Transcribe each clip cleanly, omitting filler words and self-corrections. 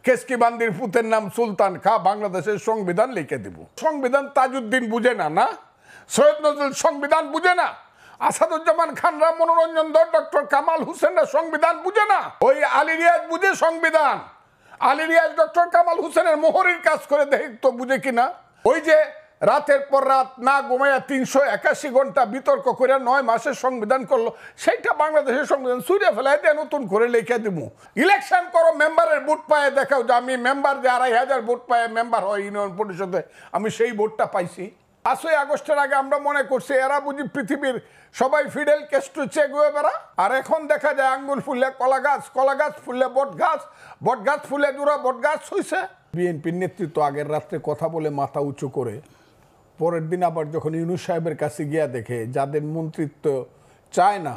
কেসকিবান্দির পুতের নাম সুলতান খা, বাংলাদেশের সংবিধান লিখে দিব। সংবিধান তাজউদ্দিন বুঝে না, না সৈয়দ নজরুল সংবিধান বুঝে না, আসাদুজ্জামান খানরা, মনোরঞ্জন ধর, ডক্টর কামাল হোসেনরা সংবিধান বুঝে না। ওই আলী রিয়াজ বুঝে সংবিধান। আলী রিয়াজ ডক্টর কামাল হোসেনের মোহরির কাজ করে দেখতো বুঝে কিনা। ওই যে রাতের পর রাত না ঘুমাইয়া 381 ঘন্টা বিতর্ক করে 9 মাসের সংবিধান করলো, সেইটা বাংলাদেশের সংবিধান সুরিয়া ফেলাই দিয়ে নতুন করে লিখে দিব। ইলেকশন করো, মেম্বারের ভোট পায়ে দেখাও যে আমি মেম্বার যে 2500 ভোট পায়ে মেম্বার হয় ইউনিয়ন পরিষদে, আমি সেই ভোটটা পাইছি। 5ই আগস্টের আগে আমরা মনে করছি এরা বুঝি পৃথিবীর সবাই ফিডেল কেস্ট্রো চে গুয়েবেরা। আর এখন দেখা যায় আঙ্গুল ফুললে কলা গাছ, কলা গাছ ফুললে বট গাছ, বট গাছ ফুলে দুরা বট গাছ হইছে। বিএনপির নেতৃত্ব আগের রাত্রে কথা বলে মাথা উঁচু করে পরের দিন আবার যখন ইউনূস সাহেবের কাছে গিয়া দেখে যাদের মন্ত্রিত্ব চায় না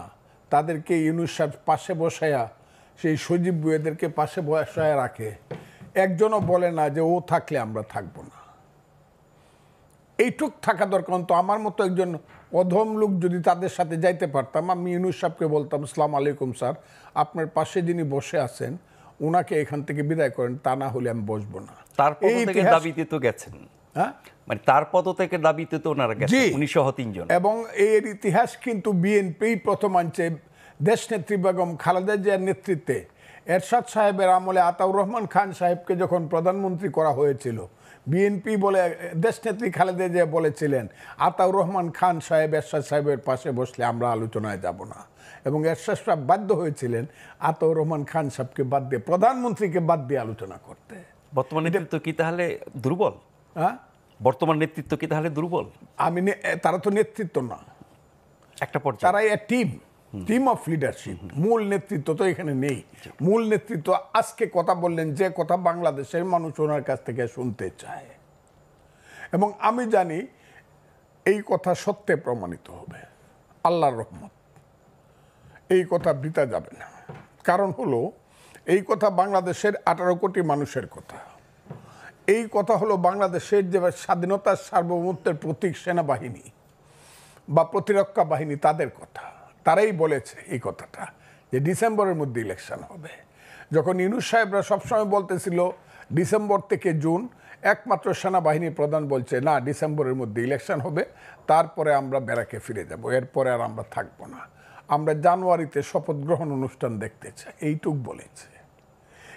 তাদেরকে ইউনূস সাহেব পাশে বসায়া, সেই সজীব বুয়েদেরকে পাশে বসায় রাখে, একজনও বলে না যে ও থাকলে আমরা থাকবো না। এইটুক থাকা দরকার। তো আমার মতো একজন অধম লোক যদি তাদের সাথে যাইতে পারতাম, আমি ইউনূস সাহেবকে বলতাম, আসসালামু আলাইকুম স্যার, আপনার পাশে যিনি বসে আছেন ওনাকে এখান থেকে বিদায় করেন, তা না হলে আমি বসবো না। তার পদ থেকে দাবিতে তো গেছেন, হ্যাঁ, মানে তার পদ থেকে দাবিতে তো ওনারা গেছেন 1903 জন। এবং এর ইতিহাস কিন্তু বিএনপি প্রথম আনছে। দেশনেত্রী বেগম খালেদা জিয়ার নেতৃত্বে এরশাদ সাহেবের আমলে আতাউর রহমান খান সাহেবকে যখন প্রধানমন্ত্রী করা হয়েছিল, বিএনপি বলে দেশনেত্রী খালেদা জিয়া বলেছিলেন আতাউর রহমান খান সাহেব এরশাদ সাহেবের পাশে বসলে আমরা আলোচনায় যাব না। এবং এরশাদ সাহেব বাধ্য হয়েছিলেন আতাউর রহমান খান সাহেবকে বাদ দিয়ে, প্রধানমন্ত্রীকে বাদ দিয়ে আলোচনা করতে। বর্তমান নেতৃত্ব কি তাহলে দুর্বল? হ্যাঁ, বর্তমান নেতৃত্ব কি তাহলে দুর্বল? তারা তো নেতৃত্ব না, একটা পর্যায়ে তারা টিম অফ লিডারশিপ। মূল নেতৃত্ব তো এখানে নেই। মূল নেতৃত্ব আজকে কথা বললেন যে কথা বাংলাদেশের মানুষ ওনার কাছ থেকে শুনতে চায়, এবং আমি জানি এই কথা সত্যে প্রমাণিত হবে, আল্লাহর রহমত। এই কথা বৃথা যাবে না। কারণ হলো এই কথা বাংলাদেশের 18 কোটি মানুষের কথা। এই কথা হলো বাংলাদেশের যে স্বাধীনতার সার্বভৌমত্বের প্রতীক সেনাবাহিনী বা প্রতিরক্ষা বাহিনী, তাদের কথা। তারাই বলেছে এই কথাটা যে ডিসেম্বরের মধ্যে ইলেকশন হবে। যখন ইউনূস সাহেবরা সবসময় বলতেছিল ডিসেম্বর থেকে জুন, একমাত্র সেনাবাহিনীর প্রধান বলছে না, ডিসেম্বরের মধ্যে ইলেকশন হবে, তারপরে আমরা ব্যারাকে ফিরে যাব, এরপরে আর আমরা থাকবো না, আমরা জানুয়ারিতে শপথ গ্রহণ অনুষ্ঠান দেখতে চাই, এইটুক বলেছে।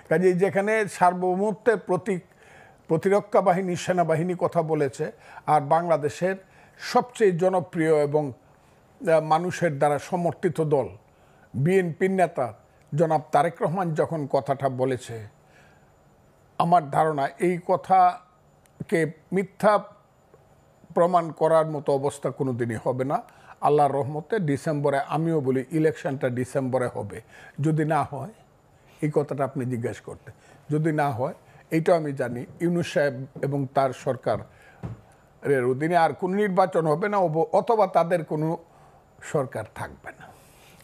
কাজেই যেখানে সার্বভৌমত্বের প্রতীক প্রতিরক্ষা বাহিনী, সেনাবাহিনী কথা বলেছে, আর বাংলাদেশের সবচেয়ে জনপ্রিয় এবং মানুষের দ্বারা সমর্থিত দল বিএনপির নেতা জনাব তারেক রহমান যখন কথাটা বলেছে, আমার ধারণা এই কথাকে মিথ্যা প্রমাণ করার মতো অবস্থা কোনো দিনই হবে না। আল্লাহর রহমতে ডিসেম্বরে, আমিও বলি ইলেকশনটা ডিসেম্বরে হবে। যদি না হয়, এই কথাটা আপনি জিজ্ঞাসা করতে, যদি না হয়, এইটা আমি জানি ইউনূস সাহেব এবং তার সরকারের অধীনে আর কোনো নির্বাচন হবে না, অথবা তাদের কোনো সরকার থাকবে না।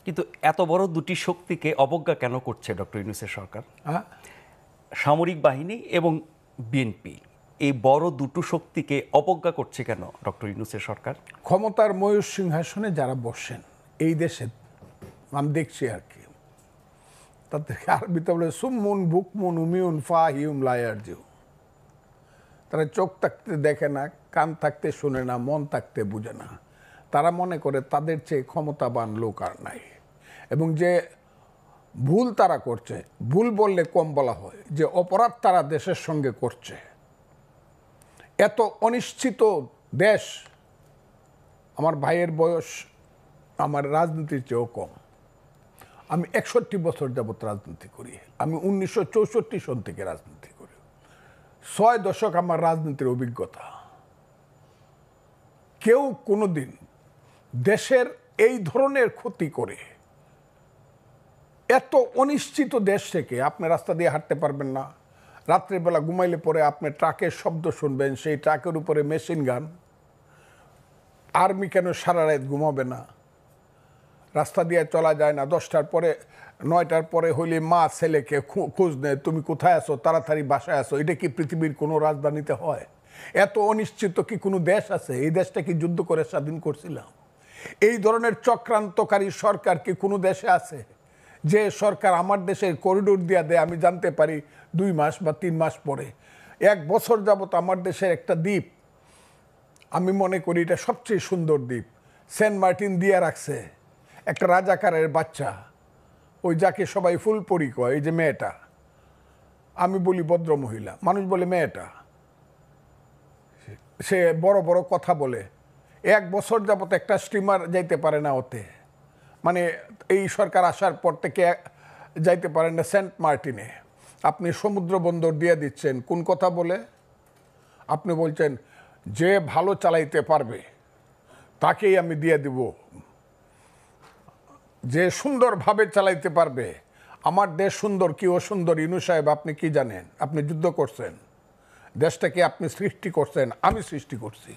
কিন্তু এত বড় দুটি শক্তিকে অবজ্ঞা কেন করছে ডক্টর ইউনূসের সরকার? হ্যাঁ, সামরিক বাহিনী এবং বিএনপি, এই বড় দুটো শক্তিকে অবজ্ঞা করছে কেন ডক্টর ইউনূসের সরকার? ক্ষমতার ময়ূর সিংহাসনে যারা বসেন এই দেশে, আমি দেখছি আর কি, তাদেরকে আরবিতে বলে সুমুন বুকমুন উমিউন ফাহিউম লায়ারজিউ। তারা চোখ থাকতে দেখে না, কান থাকতে শুনে না, মন থাকতে বুঝে না। তারা মনে করে তাদের চেয়ে ক্ষমতাবান লোক আর নাই, এবং যে ভুল তারা করছে, ভুল বললে কম বলা হয়, যে অপরাধ তারা দেশের সঙ্গে করছে। এত অনিশ্চিত দেশ, আমার ভাইয়ের বয়স আমার রাজনীতির চেয়েও কম। আমি 61 বছর যাবৎ রাজনীতি করি। আমি 1964 সন থেকে রাজনীতি করি। 6 দশক আমার রাজনীতির অভিজ্ঞতা। কেউ কোনোদিন দেশের এই ধরনের ক্ষতি করে, এত অনিশ্চিত দেশ থেকে আপনি রাস্তা দিয়ে হাঁটতে পারবেন না, রাত্রেবেলা ঘুমাইলে পরে আপনি ট্রাকের শব্দ শুনবেন, সেই ট্রাকের উপরে মেশিন গান, আর্মি কেন সারা রাত ঘুমাবে না, রাস্তা দিয়ে চলা যায় না, 10টার পরে 9টার পরে হইলে মা ছেলেকে খোঁজ নেয়, তুমি কোথায় আছো, তাড়াতাড়ি বাসায় আসো। এটা কি পৃথিবীর কোনো রাজধানীতে হয়? এত অনিশ্চিত কি কোনো দেশ আছে? এই দেশটা কি যুদ্ধ করে স্বাধীন করছিলাম? এই ধরনের চক্রান্তকারী সরকার কি কোনো দেশে আছে? যে সরকার আমার দেশের করিডোর দিয়া দেয়, আমি জানতে পারি 2 মাস বা 3 মাস পরে। 1 বছর যাবত আমার দেশের একটা দ্বীপ, আমি মনে করি এটা সবচেয়ে সুন্দর দ্বীপ, সেন্ট মার্টিন দিয়ে রাখছে একটা রাজাকারের বাচ্চা, ওই যাকে সবাই ফুলপরি কয়, এই যে মেয়েটা, আমি বলি ভদ্র মহিলা, মানুষ বলে মেয়েটা, সে বড় বড় কথা বলে। 1 বছর যাবত একটা স্টিমার যাইতে পারে না ওতে, মানে এই সরকার আসার পর থেকে যাইতে পারেন না সেন্ট মার্টিনে। আপনি সমুদ্র বন্দর দিয়ে দিচ্ছেন কোন কথা বলে? আপনি বলছেন যে ভালো চালাইতে পারবে তাকেই আমি দিয়ে দিব, যে সুন্দরভাবে চালাইতে পারবে। আমার দেশ সুন্দর কি অসুন্দর ইউনূস সাহেব আপনি কি জানেন? আপনি যুদ্ধ করছেন, দেশটাকে আপনি সৃষ্টি করছেন, আমি সৃষ্টি করছি,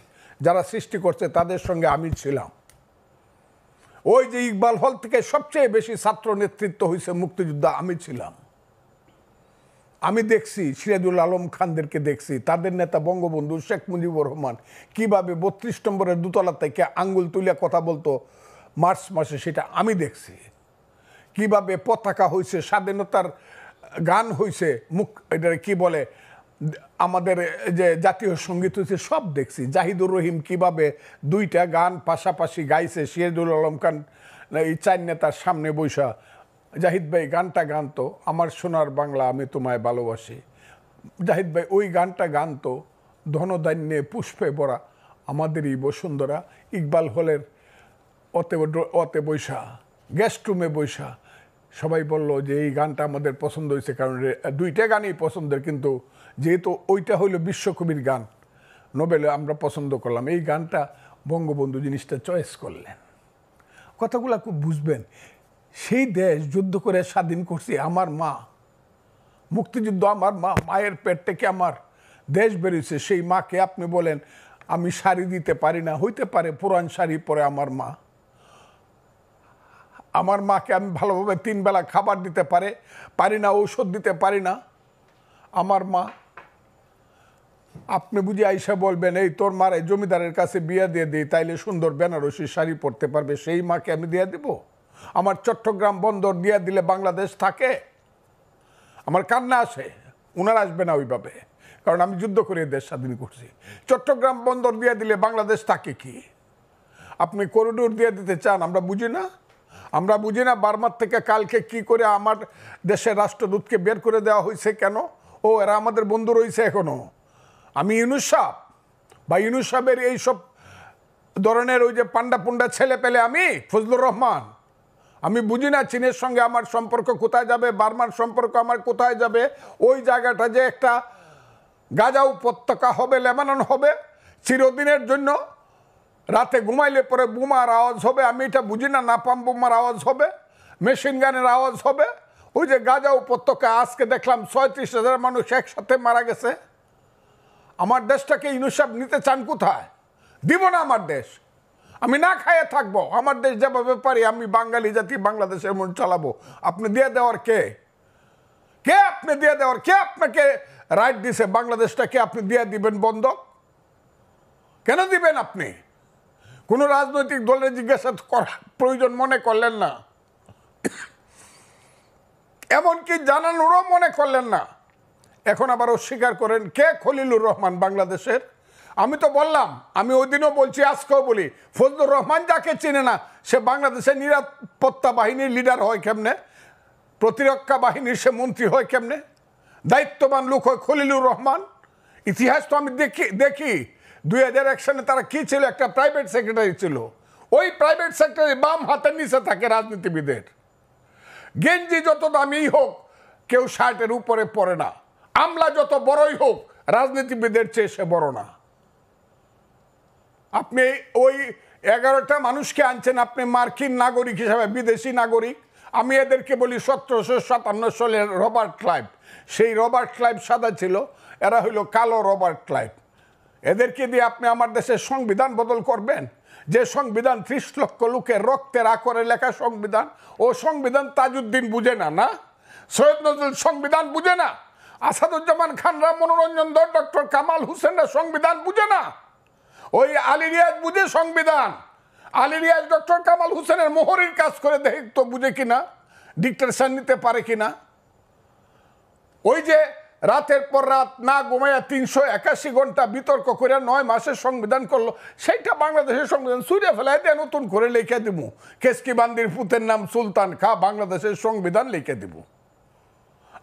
যারা সৃষ্টি করছে তাদের সঙ্গে আমি ছিলাম। ওই যে ইকবাল হল থেকে সবচেয়ে বেশি ছাত্র নেতৃত্ব হয়েছে মুক্তিযোদ্ধা, আমি ছিলাম। আমি দেখছি সিরাজুল আলম খানদেরকে দেখছি, তাদের নেতা বঙ্গবন্ধু শেখ মুজিবুর রহমান কিভাবে 32 নম্বরের দোতলা থেকে আঙ্গুল তুলে কথা বলতো মার্চ মাসে, সেটা আমি দেখছি। কিভাবে পতাকা হয়েছে, স্বাধীনতার গান হয়েছে, এটা কি বলে আমাদের যে জাতীয় সঙ্গীত হয়েছে, সব দেখছি। জাহিদুর রহিম কিভাবে 2টা গান পাশাপাশি গাইছে, সিরাজুল আলম খান এই 4 নেতার সামনে বৈশা জাহিদ ভাই গানটা গানতো, আমার সোনার বাংলা আমি তোমায় ভালোবাসি। জাহিদ ভাই ওই গানটা গানতো, ধনধান্যে পুষ্পে ভরা আমাদেরই বসুন্ধরা। ইকবাল হলের অতে বৈশা, গেস্ট রুমে বৈশা সবাই বলল যে এই গানটা আমাদের পছন্দ হয়েছে, কারণ 2টা গানই পছন্দের, কিন্তু যেহেতু ওইটা হইলো বিশ্বকবির গান, নোবেলে আমরা পছন্দ করলাম, এই গানটা বঙ্গবন্ধু জিনিসটা চয়েস করলেন। কথাগুলো খুব বুঝবেন। সেই দেশ যুদ্ধ করে স্বাধীন করছি আমার মা, মুক্তিযুদ্ধ আমার মা, মায়ের পেট থেকে আমার দেশ বেরিয়েছে। সেই মাকে আপনি বলেন আমি শাড়ি দিতে পারি না, হইতে পারে পুরান শাড়ি পরে আমার মা, আমার মাকে আমি ভালোভাবে 3 বেলা খাবার দিতে পারি না, ঔষধ দিতে পারি না আমার মা। আপনি বুঝি আইসা বলবেন এই তোর মারে জমিদারের কাছে বিয়ে দিয়ে দিই, তাইলে সুন্দর বেনারসি শাড়ি পরতে পারবে, সেই মাকে আমি দিয়ে দিব? আমার চট্টগ্রাম বন্দর দিয়ে দিলে বাংলাদেশ থাকে? আমার কান্না আসে, উনার আসবে না ওইভাবে, কারণ আমি যুদ্ধ করে দেশ স্বাধীন করছি। চট্টগ্রাম বন্দর দিয়ে দিলে বাংলাদেশ থাকে কি? আপনি করিডোর দিয়ে দিতে চান, আমরা বুঝি না? আমরা বুঝি না বার্মার থেকে কালকে কি করে আমার দেশের রাষ্ট্রদূতকে বের করে দেওয়া হয়েছে কেন? ও এরা আমাদের বন্ধু রয়েছে এখনো। আমি ইউনূস সাহেব বা ইউনূস সাহেবের এইসব ধরনের ওই যে পান্ডা পুন্ডা ছেলে পেলে, আমি ফজলুর রহমান, আমি বুঝি না চীনের সঙ্গে আমার সম্পর্ক কোথায় যাবে, বার্মার সম্পর্ক আমার কোথায় যাবে। ওই জায়গাটা যে একটা গাজা উপত্যকা হবে, লেবানন হবে চিরদিনের জন্য, রাতে ঘুমাইলে পরে বোমার আওয়াজ হবে, আমি এটা বুঝি না, নাপাম বোমার আওয়াজ হবে, মেশিন গানের আওয়াজ হবে। ওই যে গাজা উপত্যকা আজকে দেখলাম 36,000 মানুষ একসাথে মারা গেছে। আমার দেশটাকে ইউনূস সাহেব নিতে চান কোথায়? দিব না আমার দেশ, আমি না খাইয়ে থাকবো। আমার দেশ যেভাবে পারি আমি বাঙালি জাতি বাংলাদেশের মন চালাবো। আপনি দিয়ে দেওয়ার কে? কে আপনি দিয়ে দেওয়ার? কে আপনাকে রাইট দিছে বাংলাদেশটাকে আপনি দিয়ে দিবেন বন্ধক? কেন দিবেন আপনি? কোন রাজনৈতিক দলের জিজ্ঞাসা করার প্রয়োজন মনে করলেন না, এমনকি জানানোরও মনে করলেন না। এখন আবার অস্বীকার করেন। কে খলিলুর রহমান বাংলাদেশের? আমি তো বললাম, আমি ওই দিনও বলছি, আজকেও বলি, ফজলুর রহমান যাকে চিনে না সে বাংলাদেশের নিরাপত্তা বাহিনীর লিডার হয় কেমনে? প্রতিরক্ষা বাহিনীর সে মন্ত্রী হয় কেমনে? দায়িত্ববান লোক হয় খলিলুর রহমান। ইতিহাস তো আমি দেখি 2001 সালে তারা কি ছিল, একটা প্রাইভেট সেক্রেটারি ছিল। ওই প্রাইভেট সেক্রেটারি বাম হাতের নিচে থাকে রাজনীতিবিদের। গেঞ্জি যত দামি হোক কেউ শার্টের উপরে পরে না, আমলা যত বড়ই হোক রাজনীতিবিদের চেয়ে সে বড় না। আপনি ওই 11টা মানুষকে আনছেন আপনি মার্কিন নাগরিক হিসাবে, বিদেশি নাগরিক। আমি এদেরকে বলি 1757 সালের রবার্ট ক্লাইভ। সেই রবার্ট ক্লাইভ সাদা ছিল, এরা হইল কালো রবার্ট ক্লাইভ। এদেরকে দিয়ে আপনি আমার দেশের সংবিধান বদল করবেন? যে সংবিধান 30 লক্ষ লোকের রক্তের আকরে লেখা সংবিধান, ও সংবিধান তাজউদ্দিন বুঝে না, না সৈয়দ নজরুল সংবিধান বুঝে না, আসাদুজ্জামান খানরা, মনোরঞ্জন ধর, ডক্টর কামাল হোসেনরা সংবিধান বুঝে না। ওই আলী রিয়াজ বুঝে সংবিধান। আলী রিয়াজ ডক্টর কামাল হোসেনের মোহরের কাজ করে দেখতো বুঝে কিনা, ডিক্টেশন নিতে পারে কিনা। ওই যে রাতের পর রাত না ঘুমাইয়া 381 ঘন্টা বিতর্ক করে 9 মাসের সংবিধান করলো, সেইটা বাংলাদেশের সংবিধান ছুঁড়ে ফেলায় দিয়ে নতুন করে লিখে দিব, কেসকি বান্দির পুতের নাম সুলতান খা, বাংলাদেশের সংবিধান লিখে দিব।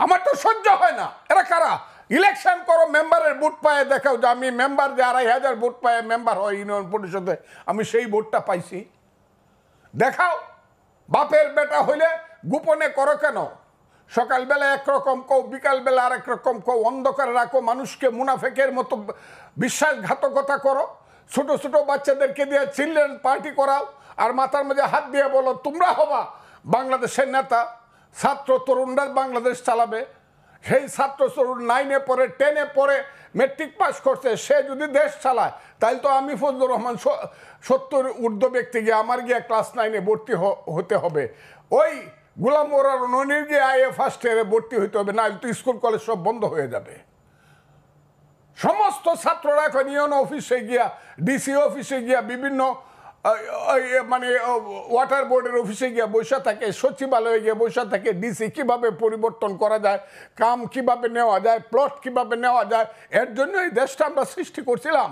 আমার তো সহ্য হয় না। এরা কারা? ইলেকশন করো, মেম্বারের ভোট পায়ে দেখাও যে আমি মেম্বার, যে 2500 ভোট পায়ে মেম্বার হয় ইউনিয়ন পরিষদে, আমি সেই ভোটটা পাইছি, দেখাও। বাপের বেটা হইলে গোপনে করো কেন? সকালবেলা একরকম কও, বিকালবেলা আরেক রকম কও, অন্ধকারে রাখো, মানুষকে মুনাফেকের মতো বিশ্বাসঘাতকতা করো, ছোট ছোট বাচ্চাদেরকে দিয়ে চিলড্রেন পার্টি করাও, আর মাথার মধ্যে হাত দিয়ে বলো তোমরা হবা বাংলাদেশের নেতা, ছাত্র তরুণরা বাংলাদেশ চালাবে। সেই ছাত্র তরুণ 9-এ পড়ে, 10-এ পড়ে, মেট্রিক পাস করছে, সে যদি দেশ চালায় তাহলে তো আমি ফজলুর রহমান 70 ঊর্ধ্ব ব্যক্তি গিয়ে আমার গিয়ে ক্লাস 9-এ ভর্তি হতে হবে, ওই গোলাম মোরার ননির গিয়ে আইএ ফার্স্ট ইয়ারে ভর্তি হইতে হবে, না তো স্কুল কলেজ সব বন্ধ হয়ে যাবে। সমস্ত ছাত্ররা এখন ইউনো অফিসে গিয়া, ডিসি অফিসে গিয়া, বিভিন্ন মানে ওয়াটার বোর্ডের অফিসে গিয়ে বসে থাকে, সচিবালয়ে গিয়ে বসে থাকে, ডিসি কিভাবে পরিবর্তন করা যায়, কাম কিভাবে নেওয়া যায়, প্লট কিভাবে নেওয়া যায়। এর জন্য এই দেশটা আমরা সৃষ্টি করছিলাম।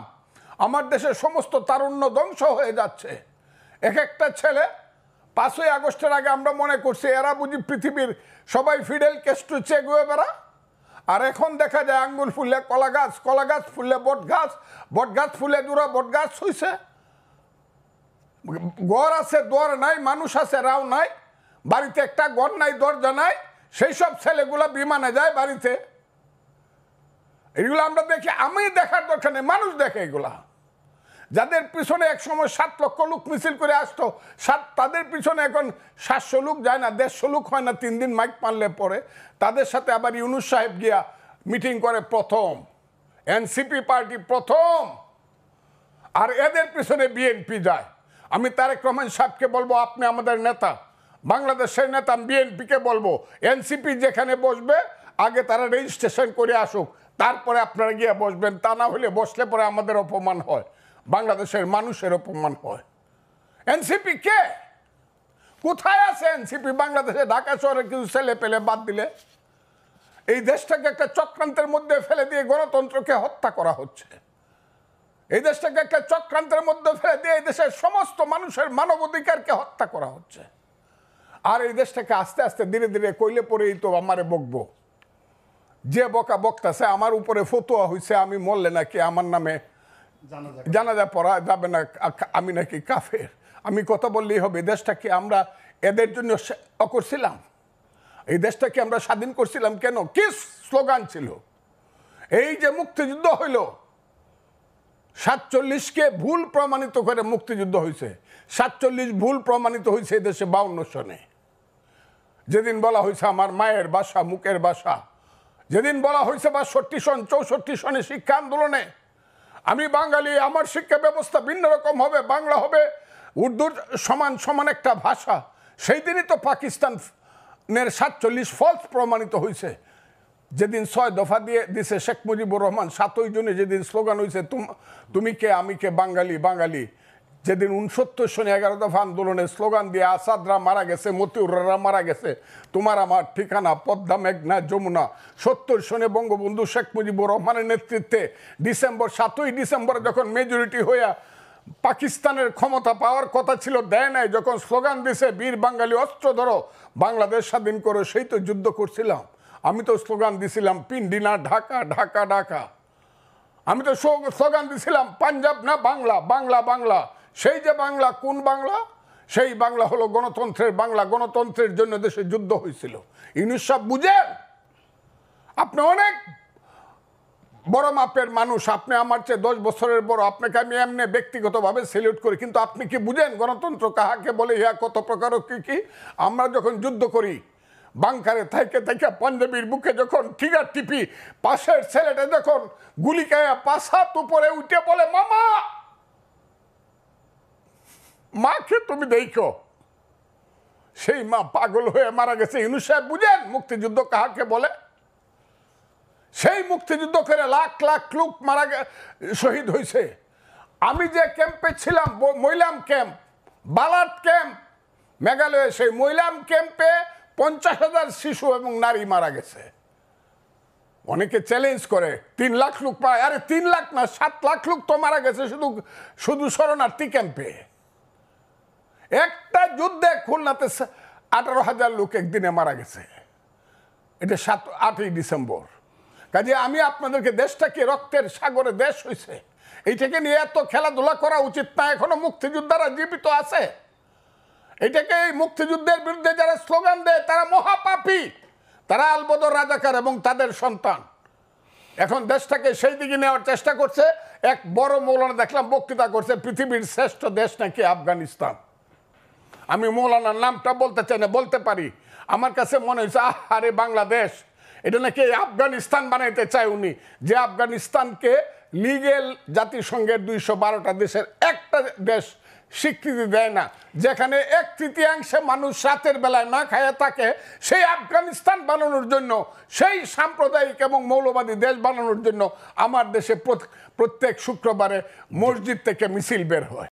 আমার দেশের সমস্ত তারুণ্য ধ্বংস হয়ে যাচ্ছে। এক একটা ছেলে 5ই আগস্টের আগে আমরা মনে করছি এরা বুঝি পৃথিবীর সবাই ফিডেল ক্যাস্ট্রো চে গুয়েভারা, আর এখন দেখা যায় আঙ্গুল ফুললে কলা গাছ, কলা গাছ ফুললে বট গাছ, বট গাছ ফুলে দুরা বট গাছ হইছে। ঘর আছে দর নাই, মানুষ আছে রাও নাই, বাড়িতে একটা ঘর নাই, দরজা নাই, সেই সব ছেলেগুলা বিমানে যায় বাড়িতে। এগুলো আমরা দেখি, আমি দেখার দরকার নেই, মানুষ দেখে এগুলা। যাদের পিছনে এক সময় 7 লক্ষ লোক মিছিল করে আসতো, তাদের পিছনে এখন 700 লোক যায় না, 150 লোক হয় না 3 দিন মাইক মারলে পরে। তাদের সাথে আবার ইউনুস সাহেব গিয়া মিটিং করে প্রথম, এনসিপি পার্টি প্রথম, আর এদের পিছনে বিএনপি যায়। আমি তারেক রহমান সাহেবকে বলবো আপনি আমাদের নেতা, বাংলাদেশের নেতা, বিএনপিকে বলবো এনসিপি যেখানে বসবে আগে তারা রেজিস্ট্রেশন করে আসুক, তারপরে আপনারা গিয়ে বসবেন। তা না হলে বসলে পরে আমাদের অপমান হয়, বাংলাদেশের মানুষের অপমান হয়। এনসিপি কে? কোথায় আছে এনসিপি? বাংলাদেশে ঢাকা শহরে কিছু ছেলে পেলে বাদ দিলে এই দেশটাকে একটা চক্রান্তের মধ্যে ফেলে দিয়ে গণতন্ত্রকে হত্যা করা হচ্ছে। এই দেশটাকে একটা চক্রান্তের মধ্যে ফেলে দিয়ে এই দেশের সমস্ত মানুষের মানবাধিকারকে হত্যা করা হচ্ছে। আর এই দেশটাকে আস্তে আস্তে ধীরে ধীরে কইলে পরেই তো আমারে বকবো, যে বকা বক্তাছে আমার উপরে ফতোয়া হয়েছে আমি মরলে নাকি আমার নামে জানাজা পড়া যাবে না, আমি নাকি কাফের। আমি কথা বললেই হবে? দেশটাকে আমরা এদের জন্য করছিলাম? এই দেশটাকে আমরা স্বাধীন করছিলাম কেন? কি স্লোগান ছিল? এই যে মুক্তিযুদ্ধ হইল, 47কে ভুল প্রমাণিত করে মুক্তিযুদ্ধ হয়েছে। 47 ভুল প্রমাণিত হয়েছে এই দেশে 52 সনে। যেদিন বলা হয়েছে আমার মায়ের বাসা, মুখের বাসা, যেদিন বলা হয়েছে 62 সন, 64 সনে শিক্ষা আন্দোলনে আমি বাঙালি, আমার শিক্ষা ব্যবস্থা ভিন্ন রকম হবে, বাংলা হবে উর্দুর সমান সমান একটা ভাষা, সেই দিনই তো পাকিস্তানের 47 ফলস প্রমাণিত হয়েছে। যেদিন 6 দফা দিয়ে দিছে শেখ মুজিবুর রহমান, 7ই জুনে যেদিন স্লোগান হয়েছে তুমি কে আমি কে বাঙালি বাঙালি, যেদিন 69 সনে 11 দফা আন্দোলনের স্লোগান দিয়ে আসাদরা মারা গেছে, মতিউররা মারা গেছে, তোমার আমার ঠিকানা পদ্মা মেঘনা যমুনা, 70 সনে বঙ্গবন্ধু শেখ মুজিবুর রহমানের নেতৃত্বে 7ই ডিসেম্বর যখন মেজরিটি হইয়া পাকিস্তানের ক্ষমতা পাওয়ার কথা ছিল, দেয় নাই, যখন স্লোগান দিছে বীর বাঙালি অস্ত্র ধরো বাংলাদেশ স্বাধীন করো, সেই তো যুদ্ধ করছিলাম। আমি তো স্লোগান দিছিলাম পিন্ডি না ঢাকা, ঢাকা ঢাকা। আমি তো স্লোগান দিছিলাম পাঞ্জাব না বাংলা, বাংলা বাংলা। সেই যে বাংলা, কোন বাংলা? সেই বাংলা হলো গণতন্ত্রের বাংলা। গণতন্ত্রের জন্য দেশে যুদ্ধ হয়েছিল। ইউনুস সাহেব বুঝেন, আপনি অনেক বড় মাপের মানুষ, আপনি আমার চেয়ে 10 বছরের বড়, আপনাকে আমি এমনি ব্যক্তিগতভাবে সেলিউট করি, কিন্তু আপনি কি বুঝেন গণতন্ত্র কাহাকে বলে, ইহা কত প্রকার কি কি? আমরা যখন যুদ্ধ করি বাংকারে থাইকে থাইকে পাঞ্জাবির বুকে যখন ঠিকার টিপি, পাশের ছেলেটা যখন গুলি খায়া 5 হাত উপরে উঠে বলে মামা, মাকে তুমি দেখো, সেই মা পাগল হয়ে মারা গেছে। ইউনুস সাহেব বুঝেন মুক্তিযুদ্ধ কাহাকে বলে? সেই মুক্তিযুদ্ধ করে লাখ লাখ লোক শহীদ হয়েছে। আমি যে ক্যাম্পে ছিলাম, মৈলাম ক্যাম্প, বালাট ক্যাম্প, মেঘালয়ে, সেই মৈলাম ক্যাম্পে 50,000 শিশু এবং নারী মারা গেছে। অনেকে চ্যালেঞ্জ করে 3 লাখ লোক পায়, আরে 3 লাখ না 7 লাখ লোক তো মারা গেছে শুধু শুধু শরণার্থী ক্যাম্পে। একটা যুদ্ধে খুলনাতে 18,000 লোক একদিনে মারা গেছে, এটা 8ই ডিসেম্বর। কাজে আমি আপনাদেরকে, দেশটাকে রক্তের সাগরে দেশ হয়েছে, এইটাকে নিয়ে এত খেলাধুলা করা উচিত না। এখনো মুক্তিযোদ্ধারা জীবিত আছে, এটাকে এই মুক্তিযুদ্ধের বিরুদ্ধে যারা স্লোগান দেয় তারা মহাপাপী, তারা আলবদর রাজাকার এবং তাদের সন্তান। এখন দেশটাকে সেই দিকে নেওয়ার চেষ্টা করছে। এক বড় মৌলানা দেখলাম বক্তৃতা করছে, পৃথিবীর শ্রেষ্ঠ দেশ নাকি আফগানিস্তান। আমি মৌলানার নামটা বলতে চাই না, বলতে পারি। আমার কাছে মনে হয়েছে আরে বাংলাদেশ এটা নাকি আফগানিস্তান বানাইতে চায় উনি, যে আফগানিস্তানকে লিগেল জাতিসংঘের 212টা দেশের একটা দেশ স্বীকৃতি দেয় না, যেখানে 1/3 মানুষ রাতের বেলায় না খায় থাকে। সেই আফগানিস্তান বানানোর জন্য, সেই সাম্প্রদায়িক এবং মৌলবাদী দেশ বানানোর জন্য আমার দেশে প্রত্যেক শুক্রবারে মসজিদ থেকে মিছিল বের হয়।